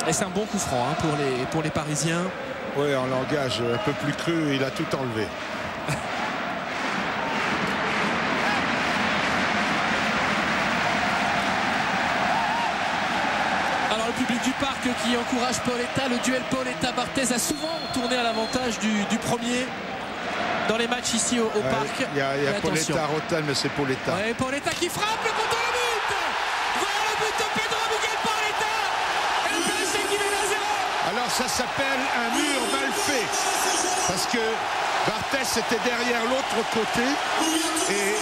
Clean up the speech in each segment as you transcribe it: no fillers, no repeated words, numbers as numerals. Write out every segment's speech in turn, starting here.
Et c'est un bon coup franc hein, pour les Parisiens. Oui, en langage un peu plus cru, il a tout enlevé. Alors le public du Parc qui encourage Paoletta, le duel Paoletta-Barthez a souvent tourné à l'avantage du premier dans les matchs ici au Parc. Il y a Paoletta-Rotten, mais c'est Paoletta. Ouais, Paoletta qui frappe le contre le but. Voilà le but de Pedro Miguel Paoletta. Et le PSG qui mène à 0. Alors ça s'appelle un mur mal fait. Parce que Barthez était derrière l'autre côté et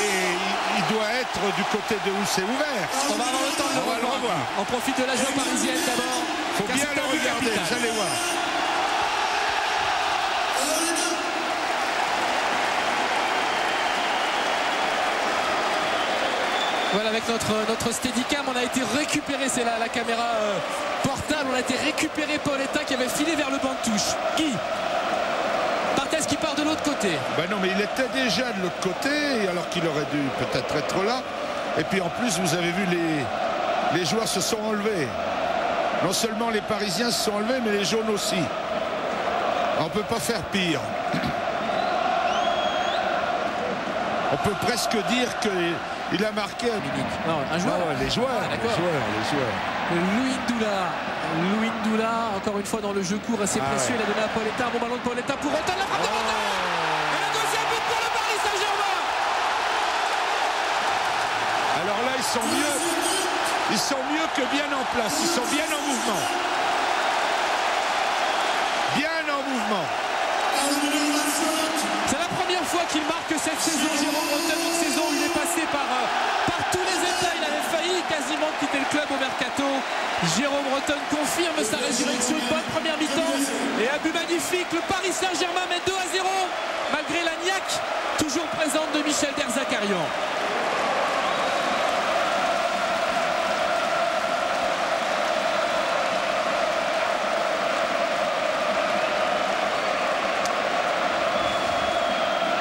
il doit être du côté de où c'est ouvert. On va avoir le temps de le revoir. On profite de la joie parisienne d'abord. Il faut bien le regarder, vous allez voir. Voilà, avec notre Steadicam, on a été récupéré, c'est la caméra portable, on a été récupéré Paoletta qui avait filé vers le banc de touche. Qui Barthez qui part de l'autre côté. Ben non, mais il était déjà de l'autre côté, alors qu'il aurait dû peut-être être là. Et puis en plus, vous avez vu, les joueurs se sont enlevés. Non seulement les Parisiens se sont enlevés, mais les jaunes aussi. On ne peut pas faire pire. On peut presque dire qu'il a marqué un joueur. Ah ouais, les joueurs. Louis Ndoula, encore une fois dans le jeu court assez précieux. Il a donné à Paoletta, un bon ballon de Paoletta pour Rotten, la frappe de Rotten. Et le deuxième but pour le Paris Saint-Germain. Alors là, ils sont mieux que bien en place. Ils sont bien en mouvement. Bien en mouvement. C'est la première fois qu'il marque cette saison, Jérôme Rotten, une saison où il est passé par tous les états. Il avait failli quasiment quitter le club au mercato. Jérôme Rotten confirme sa résurrection, une bonne première mi-temps. Et un but magnifique, le Paris Saint-Germain met 2-0, malgré la niaque toujours présente de Michel Derzakarian.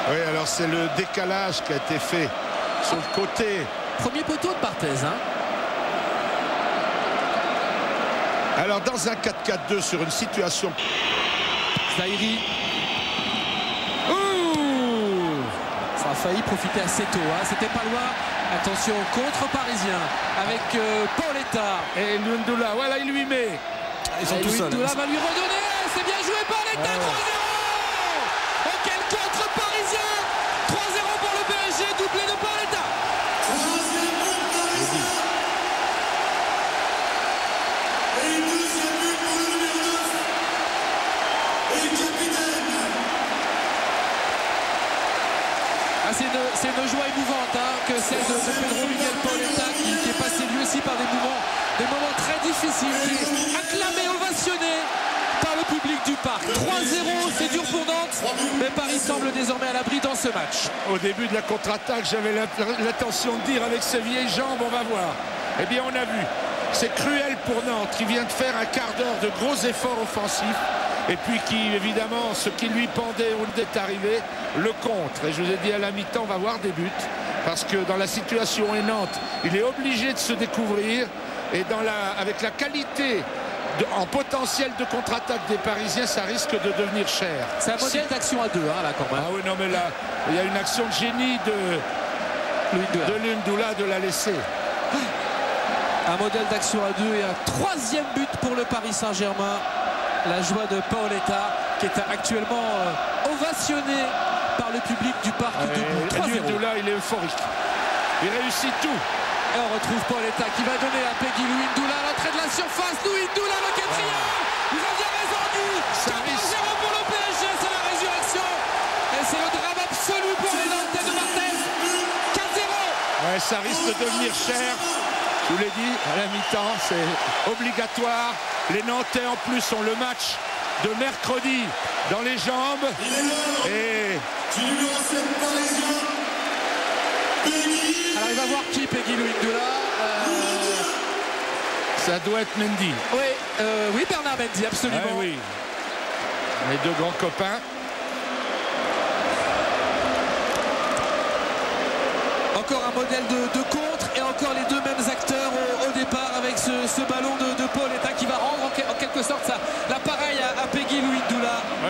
Oui, alors c'est le décalage qui a été fait sur le côté. Premier poteau de Barthez. Hein. Alors dans un 4-4-2 sur une situation. Zahiri. Ça a failli profiter assez tôt. Hein. C'était pas loin. Attention, contre parisien avec Paoletta. Et Ndoula, voilà, il lui met. Ils sont tous seuls. Ndoula va lui redonner. C'est bien joué Paoletta. 3-0. Oh, quel contre parisien. 3-0 pour le PSG, doublé de Paoletta. C'est une joie émouvante hein, que celle de Pedro Miguel Paoletta qui est passé lui aussi par des moments très difficiles, qui est acclamé, ovationné par le public du Parc. 3-0, c'est dur pour Nantes, mais Paris semble désormais à l'abri dans ce match. Au début de la contre-attaque, j'avais l'intention de dire avec ses vieilles jambes, on va voir. Eh bien, on a vu. C'est cruel pour Nantes qui vient de faire un quart d'heure de gros efforts offensifs. Et puis qui, évidemment, ce qui lui pendait où il est arrivé, le contre. Et je vous ai dit à la mi-temps, on va voir des buts. Parce que dans la situation est Nantes, il est obligé de se découvrir. Et avec la qualité en potentiel de contre-attaque des Parisiens, ça risque de devenir cher. C'est un modèle d'action à deux, hein, là, quand même. Ah oui, non, mais là, il y a une action de génie de Ndoula de la laisser. Un modèle d'action à deux et un troisième but pour le Paris Saint-Germain. La joie de Paoletta qui est actuellement ovationné par le public du Parc debout. Ndoula, il est euphorique. Il réussit tout. Et on retrouve Paoletta qui va donner à Peggy Louis Ndoula à l'entrée de la surface. Louis Ndoula, le quatrième. Vous avez raison, Guy. 4-0 pour le PSG, c'est la résurrection. Et c'est le drame absolu pour les Nantais de Barthez. 4-0. Ouais, ça risque de devenir cher. Je vous l'ai dit, à la mi-temps, c'est obligatoire. Les Nantais, en plus, ont le match de mercredi dans les jambes. Et... Alors, il va voir qui, Peggy Louis Ndoula. Ça doit être Mendy. Oui, Bernard Mendy, absolument. Ah, oui. Les deux grands copains. Encore un modèle de contre et encore les deux mêmes acteurs au départ avec ce ballon de Paoletta qui va rendre en quelque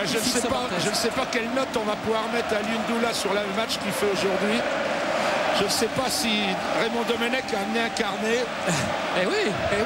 je ne sais pas quelle note on va pouvoir mettre à Lundula sur le match qu'il fait aujourd'hui. Je ne sais pas si Raymond Domenech a amené un carnet. Eh oui.